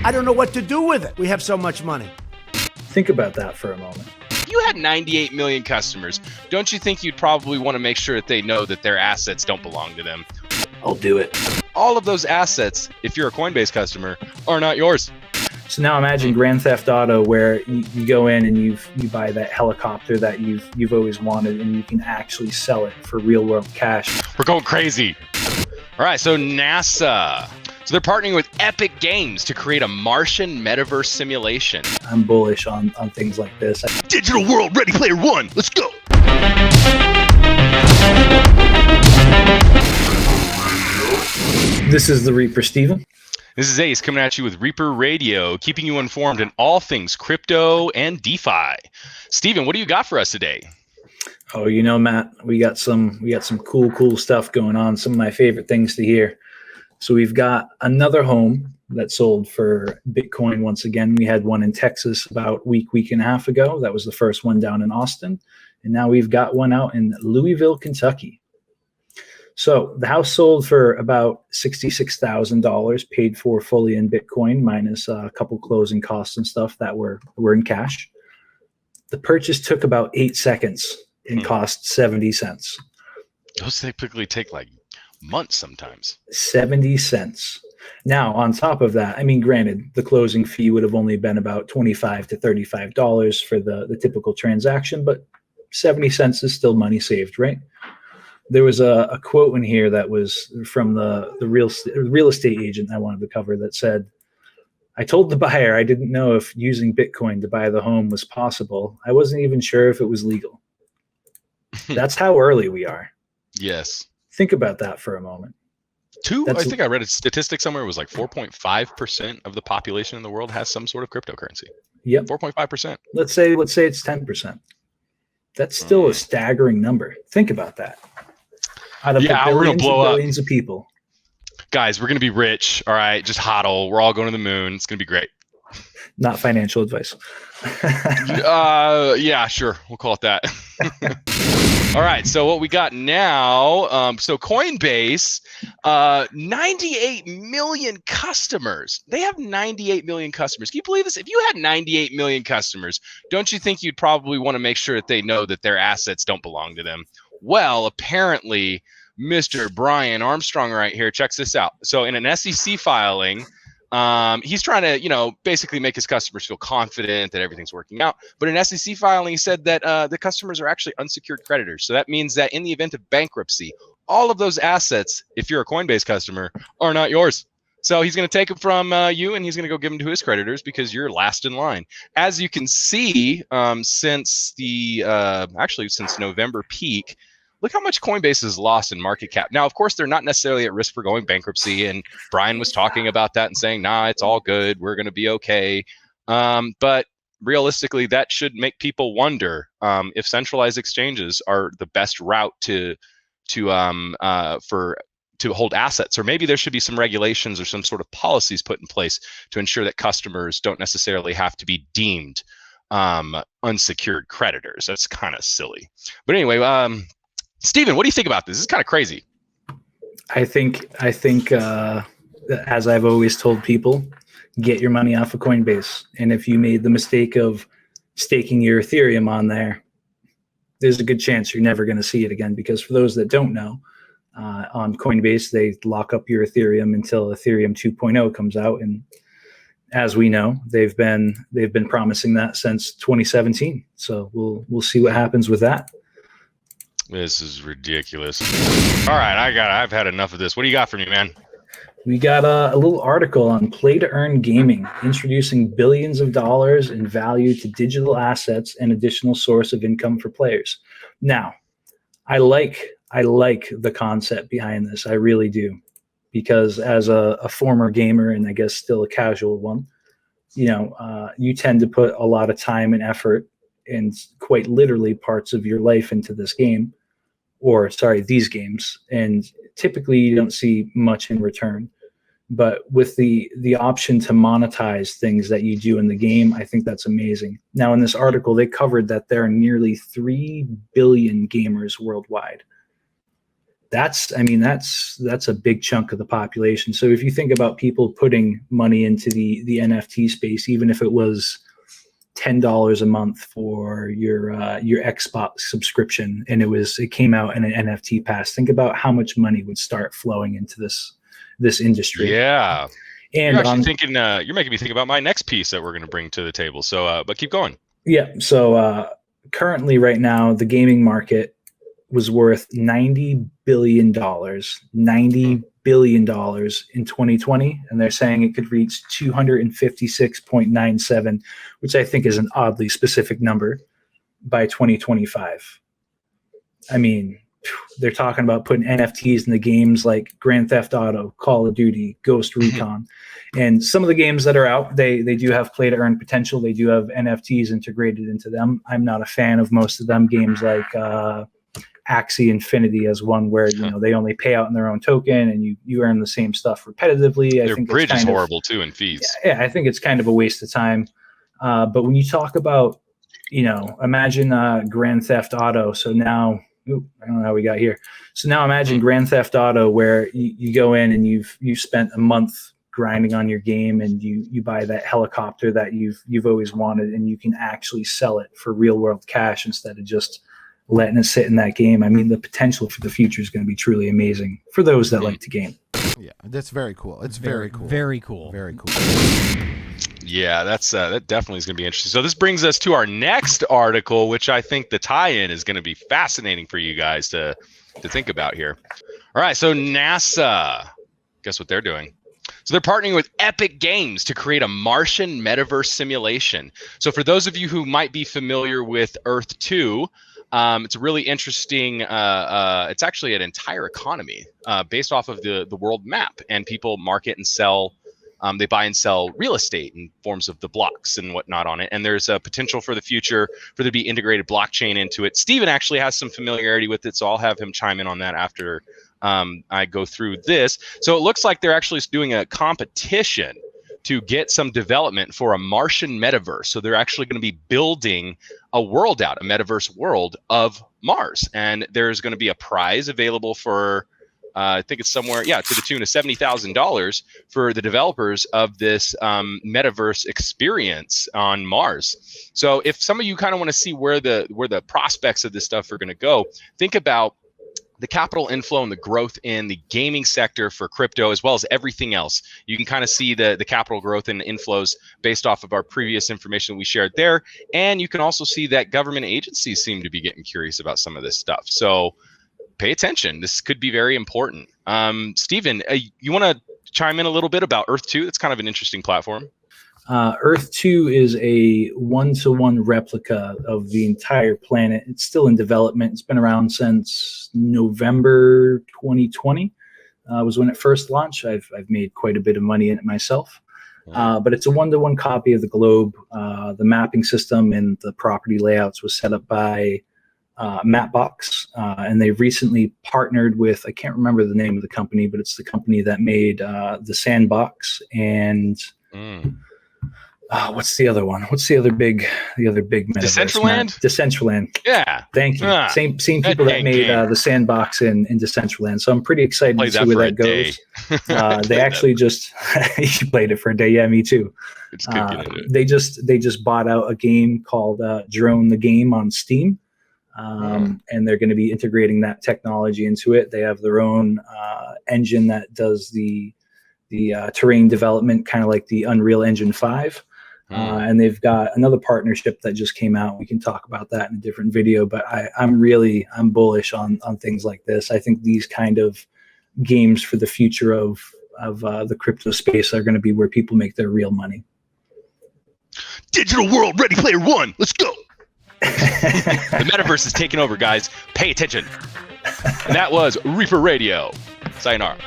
I don't know what to do with it. We have so much money. Think about that for a moment. If you had 98 million customers, don't you think you'd probably want to make sure that they know that their assets don't belong to them? I'll do it. All of those assets, if you're a Coinbase customer, are not yours. So now imagine Grand Theft Auto, where you go in and you buy that helicopter that you've always wanted, and you can actually sell it for real world cash. We're going crazy. All right, so NASA. So they're partnering with Epic Games to create a Martian metaverse simulation. I'm bullish on things like this. Digital world, Ready Player One. Let's go. This is the Reaper, Steven. This is Ace coming at you with Reaper Radio, keeping you informed in all things crypto and DeFi. Steven, what do you got for us today? Oh, you know, Matt, we got some cool stuff going on. Some of my favorite things to hear. So we've got another home that sold for Bitcoin once again. We had one in Texas about a week and a half ago. That was the first one down in Austin. And now we've got one out in Louisville, Kentucky. So the house sold for about $66,000, paid for fully in Bitcoin, minus a couple closing costs and stuff that were in cash. The purchase took about 8 seconds and cost 70 cents. Those typically take like months sometimes. 70 cents. Now, on top of that, I mean, granted, the closing fee would have only been about $25 to $35 for the typical transaction, but 70 cents is still money saved, right? There was a quote in here that was from the real estate agent I wanted to cover that said, "I told the buyer I didn't know if using Bitcoin to buy the home was possible. I wasn't even sure if it was legal." That's how early we are. Yes. Think about that for a moment. I think I read a statistic somewhere. It was like 4.5% of the population in the world has some sort of cryptocurrency. Yep. 4.5%. Let's say it's 10%. That's still a staggering number. Think about that. Out of the billions of people. Guys, we're going to be rich. All right. Just hodl. We're all going to the moon. It's going to be great. Not financial advice. Yeah, sure. We'll call it that. All right. So what we got now, so Coinbase, 98 million customers. They have 98 million customers. Can you believe this? If you had 98 million customers, don't you think you'd probably want to make sure that they know that their assets don't belong to them? Well, apparently, Mr. Brian Armstrong right here, checks this out. So in an SEC filing, he's trying to, basically make his customers feel confident that everything's working out. But in SEC filing, he said that the customers are actually unsecured creditors. So that means that in the event of bankruptcy, all of those assets, if you're a Coinbase customer, are not yours. So he's going to take them from you, and he's going to go give them to his creditors because you're last in line. As you can see, since November peak, look how much Coinbase has lost in market cap. Now, of course, they're not necessarily at risk for going bankruptcy. And Brian was talking about that and saying, nah, it's all good. We're going to be okay. But realistically, that should make people wonder if centralized exchanges are the best route to hold assets, or maybe there should be some regulations or some sort of policies put in place to ensure that customers don't necessarily have to be deemed unsecured creditors. That's kind of silly. But anyway, Steven, what do you think about this? This is kind of crazy. I think as I've always told people, get your money off of Coinbase. And if you made the mistake of staking your Ethereum on there, there's a good chance you're never going to see it again. Because for those that don't know, on Coinbase, they lock up your Ethereum until Ethereum 2.0 comes out. And as we know, they've been promising that since 2017. So we'll see what happens with that. This is ridiculous. All right, I've had enough of this. What do you got for me, man? We got a little article on Play to Earn Gaming, introducing billions of dollars in value to digital assets and additional source of income for players. Now, I like the concept behind this. I really do, because as a former gamer, and I guess still a casual one, you tend to put a lot of time and effort and quite literally parts of your life into this game, these games. And typically you don't see much in return, but with the option to monetize things that you do in the game, I think that's amazing. Now, in this article, they covered that there are nearly 3 billion gamers worldwide. that's a big chunk of the population. So if you think about people putting money into the NFT space, even if it was $10 a month for your Xbox subscription, and it came out in an NFT pass, think about how much money would start flowing into this industry. Yeah. And you're actually you're making me think about my next piece that we're going to bring to the table. So, but keep going. Yeah. So currently, right now, the gaming market was worth $90 billion, $90 billion in 2020. And they're saying it could reach 256.97, which I think is an oddly specific number, by 2025. I mean, they're talking about putting NFTs in the games like Grand Theft Auto, Call of Duty, Ghost Recon. And some of the games that are out, they do have play to earn potential. They do have NFTs integrated into them. I'm not a fan of most of them. Games like Axie Infinity as one where they only pay out in their own token and you earn the same stuff repetitively. I think bridge is horrible too in fees. Yeah, I think it's kind of a waste of time. But when you talk about, imagine Grand Theft Auto. So now, I don't know how we got here. So now imagine Grand Theft Auto where you go in and you've spent a month grinding on your game and you buy that helicopter that you've always wanted, and you can actually sell it for real world cash instead of just letting it sit in that game. I mean, the potential for the future is going to be truly amazing for those that like to game. Yeah, that's very cool. It's very cool. Very cool. Very cool. Yeah, that definitely is going to be interesting. So this brings us to our next article, which I think the tie-in is going to be fascinating for you guys to think about here. All right, so NASA, guess what they're doing? So they're partnering with Epic Games to create a Martian metaverse simulation. So for those of you who might be familiar with Earth 2, it's a really interesting, it's actually an entire economy based off of the world map, and people market and sell, they buy and sell real estate in forms of the blocks and whatnot on it. And there's a potential for the future for there to be integrated blockchain into it. Steven actually has some familiarity with it, so I'll have him chime in on that after I go through this. So it looks like they're actually doing a competition to get some development for a Martian metaverse. So they're actually going to be building a world out, a metaverse world of Mars. And there's going to be a prize available for, I think it's somewhere, to the tune of $70,000 for the developers of this metaverse experience on Mars. So if some of you kind of want to see where the prospects of this stuff are going to go, think about the capital inflow and the growth in the gaming sector for crypto, as well as everything else. You can kind of see the capital growth and inflows based off of our previous information we shared there. And you can also see that government agencies seem to be getting curious about some of this stuff. So pay attention. This could be very important. Steven, you want to chime in a little bit about Earth 2? It's kind of an interesting platform. Earth 2 is a one-to-one replica of the entire planet. It's still in development. It's been around since November 2020 was when it first launched. I've made quite a bit of money in it myself. But it's a one-to-one copy of the globe. The mapping system and the property layouts was set up by Mapbox, and they've recently partnered with, I can't remember the name of the company, but it's the company that made the Sandbox and what's the other one? What's the other big metaverse? Decentraland? Decentraland. Yeah. Thank you. Same people that made the Sandbox in Decentraland. So I'm pretty excited to see where that goes. They actually just you played it for a day. Yeah, me too. They just bought out a game called Drone the Game on Steam. And they're going to be integrating that technology into it. They have their own engine that does the terrain development, kind of like the Unreal Engine 5. And they've got another partnership that just came out. We can talk about that in a different video, but I'm bullish on things like this. I think these kind of games for the future of the crypto space are going to be where people make their real money. Digital world, Ready Player One, let's go. The metaverse is taking over, guys. Pay attention. And that was Reaper Radio. Sayonara.